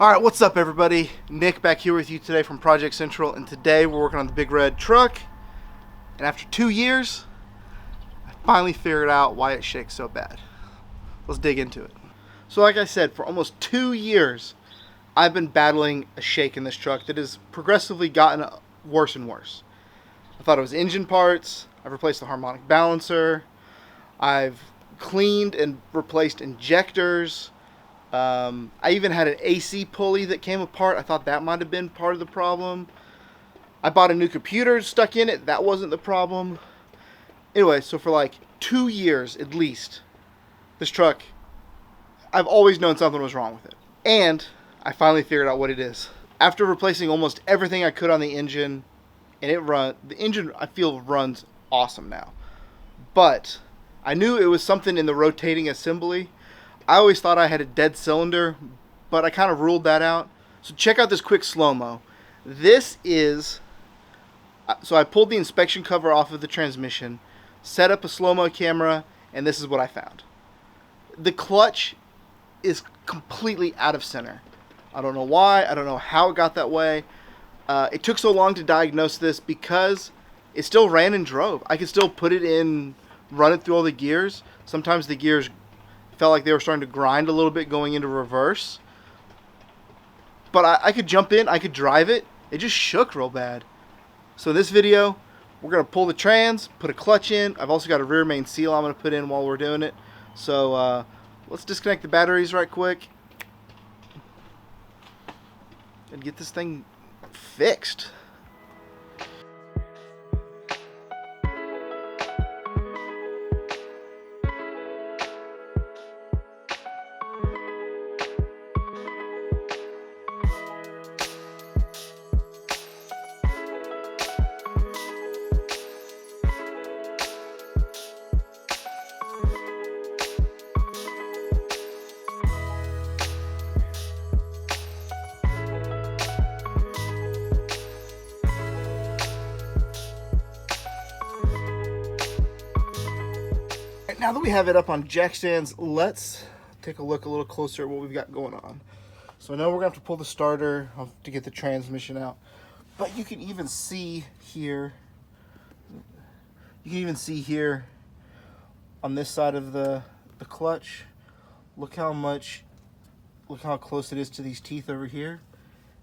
Alright, what's up everybody? Nick back here with you today from Project Central, and today we're working on the big red truck. And after 2 years, I finally figured out why it shakes so bad. Let's dig into it. So like I said, for almost 2 years, I've been battling a shake in this truck that has progressively gotten worse and worse. I thought it was engine parts. I've replaced the harmonic balancer. I've cleaned and replaced injectors. I even had an AC pulley that came apart. I thought that might have been part of the problem. I bought a new computer stuck in it. That wasn't the problem. Anyway, so for like 2 years at least, this truck, I've always known something was wrong with it. And I finally figured out what it is. After replacing almost everything I could on the engine, and the engine I feel runs awesome now. But I knew it was something in the rotating assembly. I always thought I had a dead cylinder, but I kind of ruled that out. So check out this quick slow-mo. This is, so I pulled the inspection cover off of the transmission, set up a slow-mo camera, and this is what I found. The clutch is completely out of center. I don't know why, I don't know how it got that way. It took so long to diagnose this because it still ran and drove. I could still put it in, run it through all the gears. Sometimes the gears felt like they were starting to grind a little bit going into reverse. But I could jump in, I could drive it. It just shook real bad. So in this video, we're going to pull the trans, put a clutch in. I've also got a rear main seal I'm going to put in while we're doing it. So let's disconnect the batteries right quick and get this thing fixed. Now that we have it up on jack stands, let's take a look a little closer at what we've got going on. So I know we're going to have to pull the starter to get the transmission out, but you can even see here, on this side of the clutch, look how close it is to these teeth over here.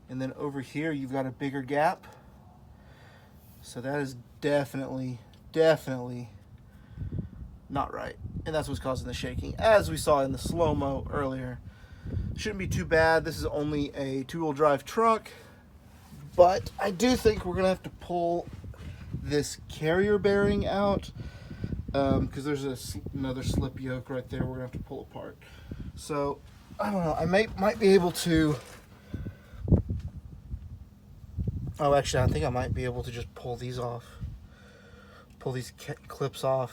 And then over here, you've got a bigger gap. So that is definitely not right, and that's what's causing the shaking, as we saw in the slow-mo earlier. Shouldn't be too bad. This is only a two-wheel drive truck, but I do think we're gonna have to pull this carrier bearing out because there's another slip yoke right there we're gonna have to pull apart. So I don't know, I might be able to, oh actually I think I might be able to just pull these clips off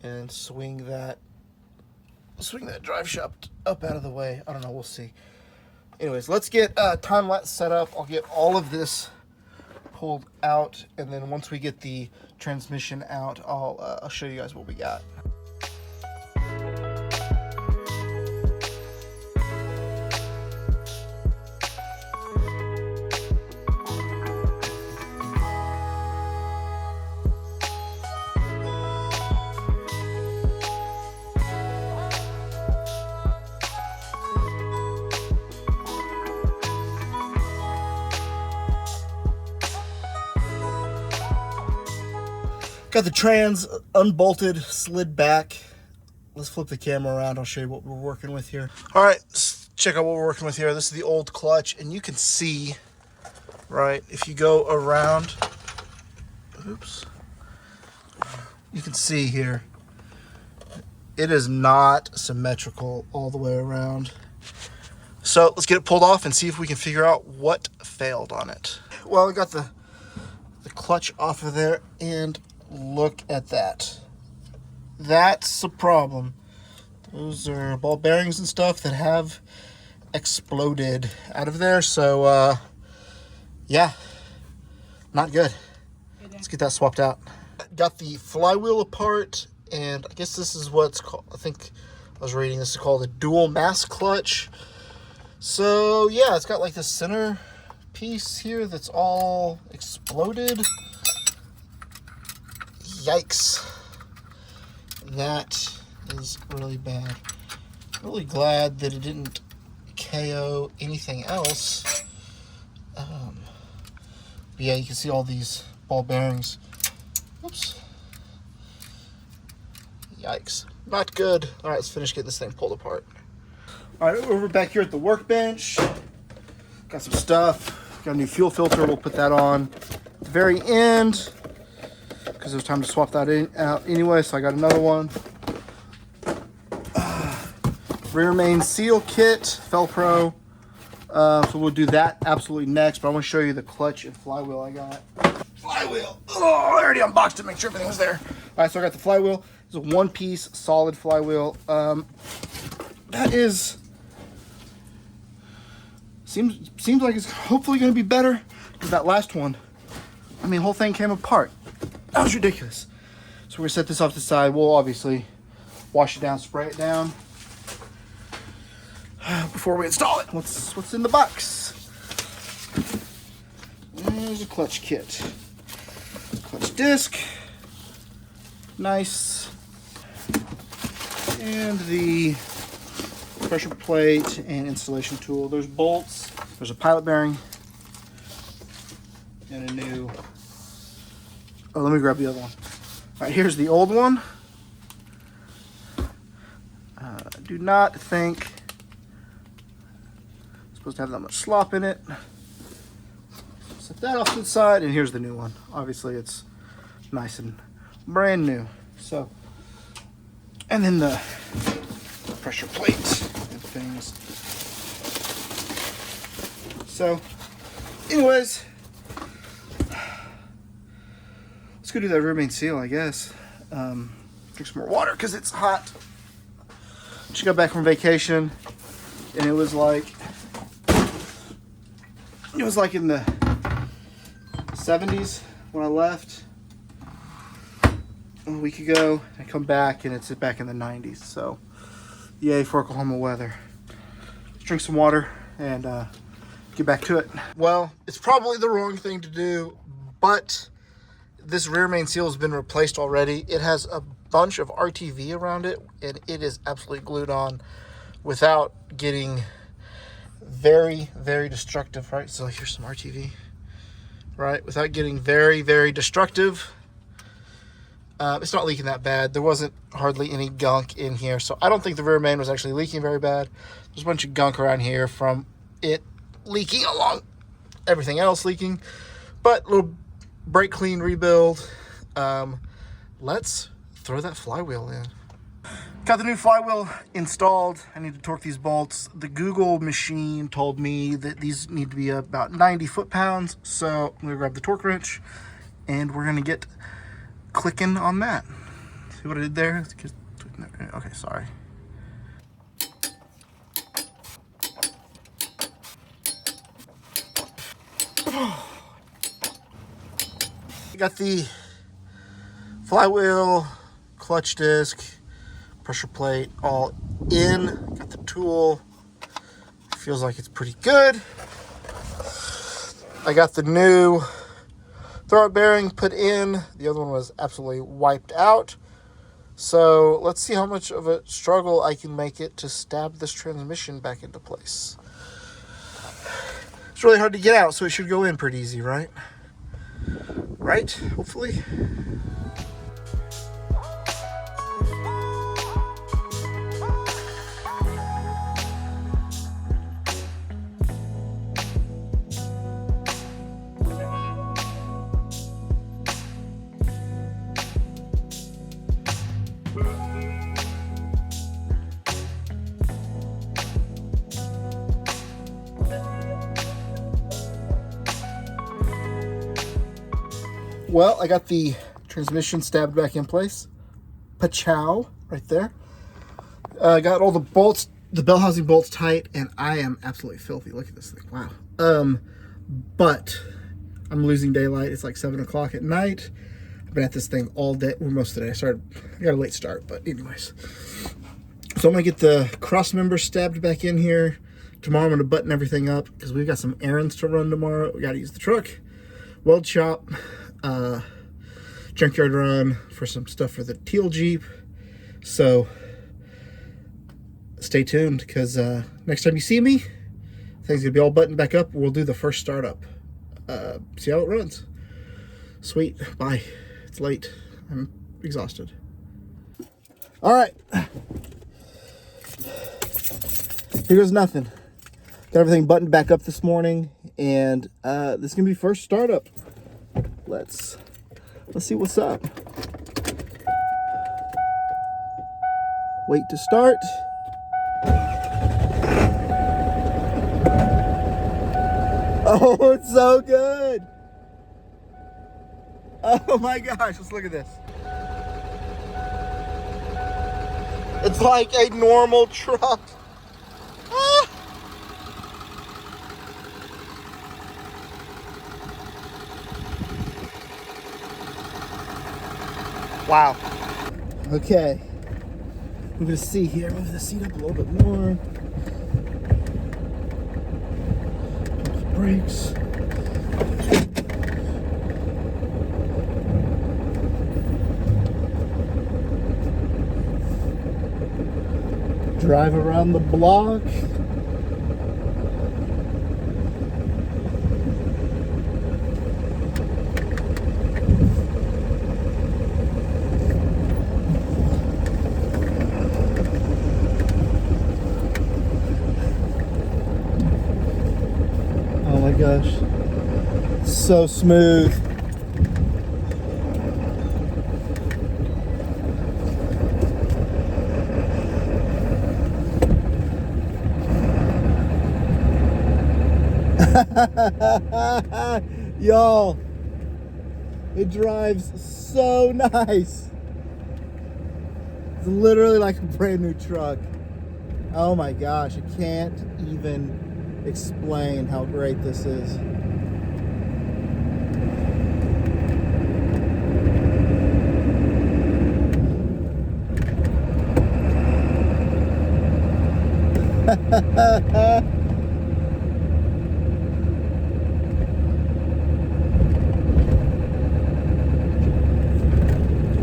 and swing that drive shaft up out of the way. I don't know, we'll see. Anyways, let's get time-lapse set up. I'll get all of this pulled out, and then once we get the transmission out, I'll show you guys what we got. Got the trans unbolted, slid back. Let's flip the camera around. I'll show you what we're working with here. All right, let's check out what we're working with here. This is the old clutch, and you can see, right, if you go around, oops, you can see here, it is not symmetrical all the way around. So let's get it pulled off and see if we can figure out what failed on it. Well, I got the clutch off of there, and look at that. That's a problem. Those are ball bearings and stuff that have exploded out of there. So, yeah, not good. Let's get that swapped out. Got the flywheel apart, and I guess this is what's called, I think I was reading, this is called a dual mass clutch. So yeah, it's got like the center piece here that's all exploded. Yikes. That is really bad. Really glad that it didn't KO anything else. But yeah, you can see all these ball bearings. Oops. Yikes. Not good. All right, let's finish getting this thing pulled apart. All right, over back here at the workbench. Got some stuff. Got a new fuel filter. We'll put that on at the very end because it was time to swap that out anyway, so I got another one. Rear main seal kit, Velcro. So we'll do that absolutely next, but I want to show you the clutch and flywheel I got. Flywheel! Oh, I already unboxed it, make sure everything was there. All right, so I got the flywheel. It's a one-piece solid flywheel. That is... Seems like it's hopefully going to be better because that last one, I mean, the whole thing came apart. That was ridiculous. So we're going to set this off to the side. We'll obviously wash it down, spray it down before we install it. What's in the box? There's a clutch kit. Clutch disc. Nice. And the pressure plate and installation tool. There's bolts. There's a pilot bearing. And a new... Oh, let me grab the other one. All right, here's the old one. Do not think it's supposed to have that much slop in it. Set that off to the side, and here's the new one. Obviously, it's nice and brand new. So, and then the pressure plate and things. So, anyways, let's go do that rear main seal, I guess. Drink some more water because it's hot. She got back from vacation, and it was like in the 70s when I left a week ago. I come back and it's back in the 90s. So, yay for Oklahoma weather. Let's drink some water and get back to it. Well, it's probably the wrong thing to do, but this rear main seal has been replaced already. It has a bunch of RTV around it, and it is absolutely glued on without getting very, very destructive, right? So here's some RTV, right? Without getting very, very destructive. It's not leaking that bad. There wasn't hardly any gunk in here, so I don't think the rear main was actually leaking very bad. There's a bunch of gunk around here from it leaking along everything else leaking, but a little brake clean rebuild. Let's throw that flywheel in. Got the new flywheel installed. I need to torque these bolts. The Google machine told me that these need to be about 90 foot-pounds, so I'm gonna grab the torque wrench and we're gonna get clicking on that. See what I did there? Okay, sorry. Got the flywheel, clutch disc, pressure plate all in. Got the tool. Feels like it's pretty good. I got the new throwout bearing put in. The other one was absolutely wiped out. So let's see how much of a struggle I can make it to stab this transmission back into place. It's really hard to get out, so it should go in pretty easy, right? Right? Hopefully. Well, I got the transmission stabbed back in place. Pachow, right there. Got all the bolts, the bell housing bolts tight, and I am absolutely filthy. Look at this thing, wow. But I'm losing daylight. It's like 7 o'clock at night. I've been at this thing all day, or most of the day. I got a late start, but anyways. So I'm gonna get the cross member stabbed back in here, tomorrow I'm going to button everything up because we've got some errands to run tomorrow. We got to use the truck, weld shop, junkyard run for some stuff for the teal Jeep. So stay tuned, because next time you see me, things gonna be all buttoned back up. We'll do the first startup. See how it runs. Sweet. Bye. It's late. I'm exhausted. All right. Here goes nothing. Got everything buttoned back up this morning, and this is gonna be first startup. Let's see what's up. Wait to start. Oh, it's so good. Oh my gosh, let's look at this. It's like a normal truck. Ah. Wow. Okay. I'm gonna see here. Move the seat up a little bit more. Brakes. Drive around the block. Oh my gosh, so smooth. Y'all, it drives so nice. It's literally like a brand new truck. Oh my gosh, I can't even explain how great this is.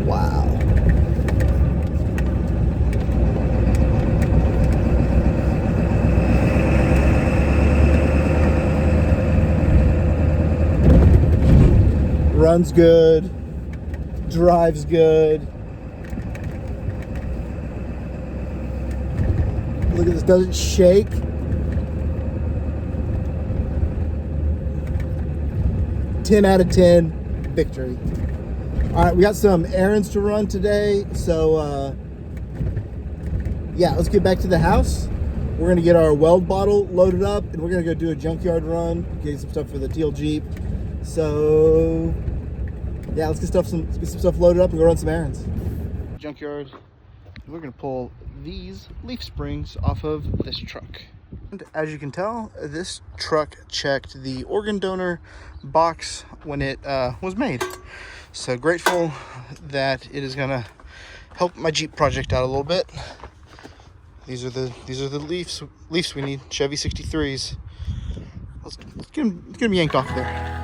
Wow. Runs good, drives good. Look at this, doesn't shake. Ten out of 10, victory. All right, we got some errands to run today, so yeah, let's get back to the house. We're gonna get our weld bottle loaded up, and we're gonna go do a junkyard run, get some stuff for the teal Jeep. So yeah, let's get some stuff loaded up and go run some errands. Junkyard. We're gonna pull these leaf springs off of this truck. And as you can tell, this truck checked the organ donor box when it was made. So grateful that it is gonna help my Jeep project out a little bit. These are the leafs we need, Chevy 63s. Let's get them yanked off there.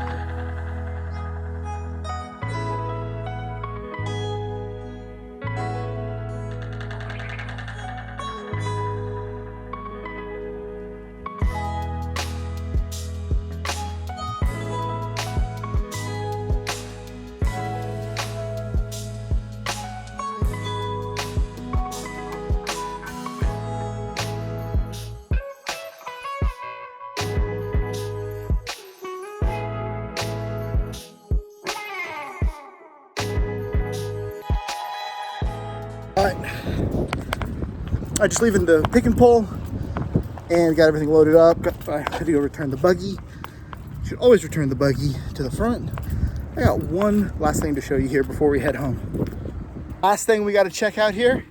Alright, just leaving the pick and pull and got everything loaded up. I had to go return the buggy. Should always return the buggy to the front. I got one last thing to show you here before we head home. Last thing we got to check out here,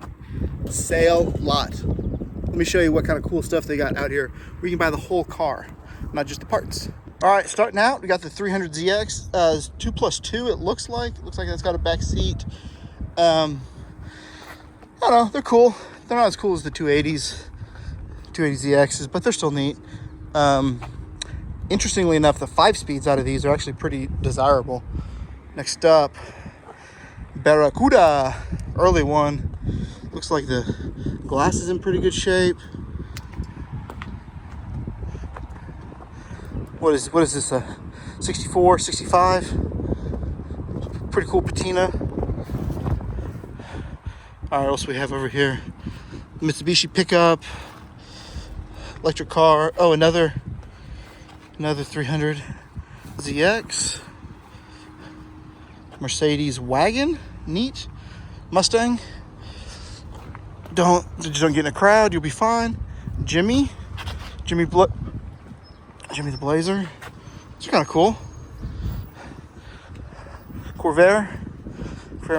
sale lot. Let me show you what kind of cool stuff they got out here where you can buy the whole car, not just the parts. Alright, starting out, we got the 300ZX 2+2 it looks like. It looks like it's got a back seat. I don't know, they're cool. They're not as cool as the 280s. 280ZXs, but they're still neat. Interestingly enough, the 5-speeds out of these are actually pretty desirable. Next up, Barracuda, early one. Looks like the glass is in pretty good shape. What is this, a 64, 65? Pretty cool patina. All right, what else we have over here? Mitsubishi pickup, electric car. Oh, another 300 ZX. Mercedes wagon, neat. Mustang. Just don't get in a crowd, you'll be fine. Jimmy the Blazer. It's kind of cool. Corvair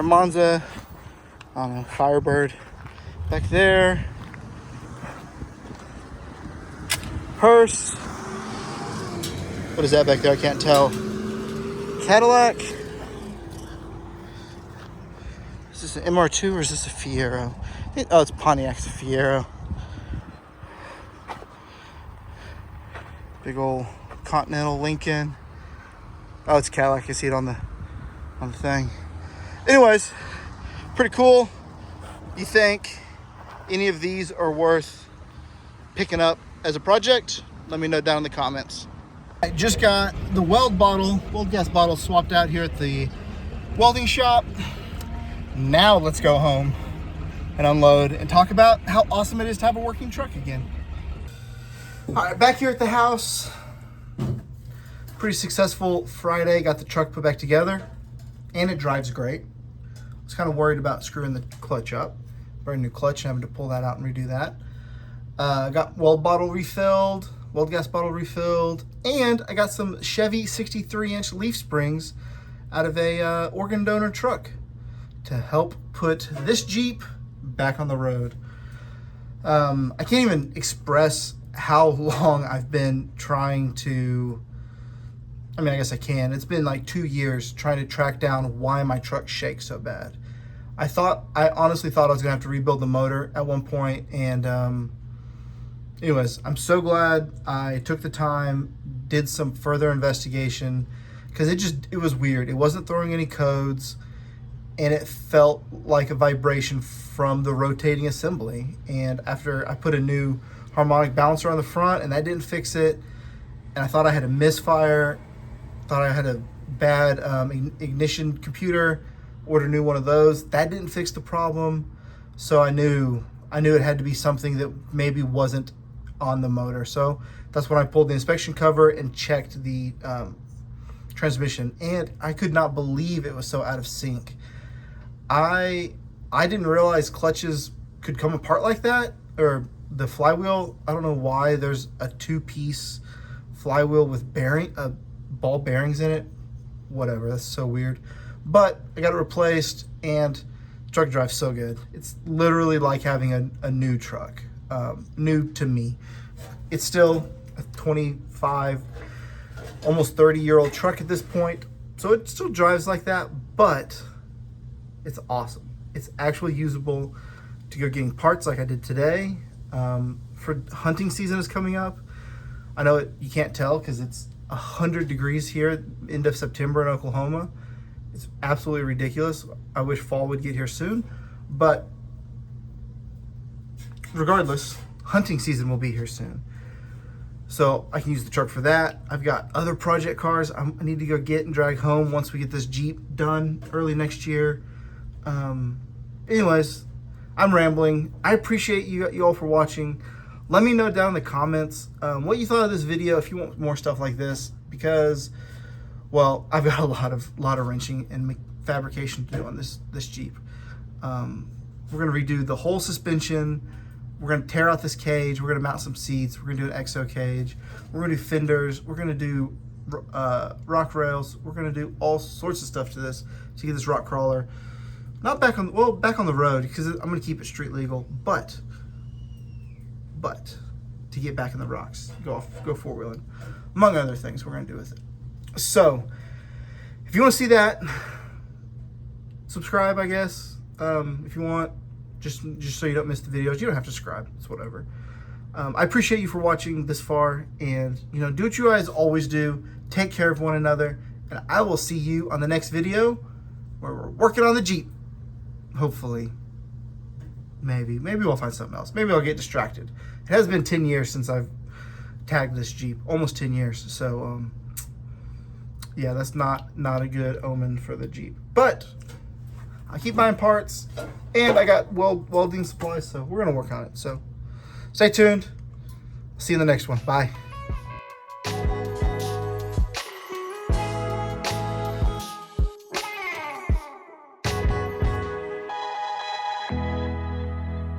Monza. I don't know, Firebird back there. Hearse. What is that back there? I can't tell. Cadillac. Is this an MR2 or is this a Fiero? Oh, it's Pontiac, it's a Fiero. Big old Continental Lincoln. Oh, it's Cadillac. I see it on the thing. Anyways, pretty cool. You think any of these are worth picking up as a project? Let me know down in the comments. I just got the weld gas bottle swapped out here at the welding shop. Now let's go home and unload and talk about how awesome it is to have a working truck again. All right, back here at the house. Pretty successful Friday. Got the truck put back together and it drives great. I was kind of worried about screwing the clutch up. Brand new clutch, having to pull that out and redo that. Got weld gas bottle refilled, and I got some Chevy 63-inch leaf springs out of a organ donor truck to help put this Jeep back on the road. I can't even express how long I've been trying to, I mean, I guess I can. It's been like 2 years trying to track down why my truck shakes so bad. I honestly thought I was gonna have to rebuild the motor at one point, and anyways, I'm so glad I took the time, did some further investigation, because it was weird. It wasn't throwing any codes, and it felt like a vibration from the rotating assembly. And after I put a new harmonic balancer on the front, and that didn't fix it, and I thought I had a misfire, thought I had a bad ignition computer, ordered a new one of those. That didn't fix the problem, so I knew it had to be something that maybe wasn't on the motor. So that's when I pulled the inspection cover and checked the transmission, and I could not believe it was so out of sync. I didn't realize clutches could come apart like that, or the flywheel. I don't know why there's a 2-piece flywheel with ball bearings in it. Whatever, that's so weird. But I got it replaced, and the truck drives so good. It's literally like having a new truck, new to me. It's still a 25, almost 30-year-old truck at this point, so it still drives like that, but it's awesome. It's actually usable to go getting parts like I did today. For hunting season is coming up. I know you can't tell because it's 100 degrees here end of September in Oklahoma. It's absolutely ridiculous. I wish fall would get here soon, but regardless, hunting season will be here soon. So I can use the truck for that. I've got other project cars I need to go get and drag home once we get this Jeep done early next year. Anyways, I'm rambling. I appreciate you all for watching. Let me know down in the comments what you thought of this video, if you want more stuff like this, because, well, I've got a lot of wrenching and fabrication to do on this Jeep. We're gonna redo the whole suspension. We're gonna tear out this cage. We're gonna mount some seats. We're gonna do an exo cage. We're gonna do fenders. We're gonna do rock rails. We're gonna do all sorts of stuff to this to get this rock crawler not back on the road, because I'm gonna keep it street legal, but to get back in the rocks, go four-wheeling, among other things we're gonna do with it. So if you want to see that, subscribe, I guess. If you want, just so you don't miss the videos. You don't have to subscribe, it's whatever. I appreciate you for watching this far, and you know, do what you guys always do. Take care of one another, and I will see you on the next video where we're working on the Jeep. Hopefully. Maybe we'll find something else. Maybe I'll get distracted. It has been 10 years since I've tagged this Jeep. Almost 10 years. So, yeah, that's not a good omen for the Jeep. But I keep buying parts, and I got welding supplies, so we're going to work on it. So, stay tuned. See you in the next one. Bye.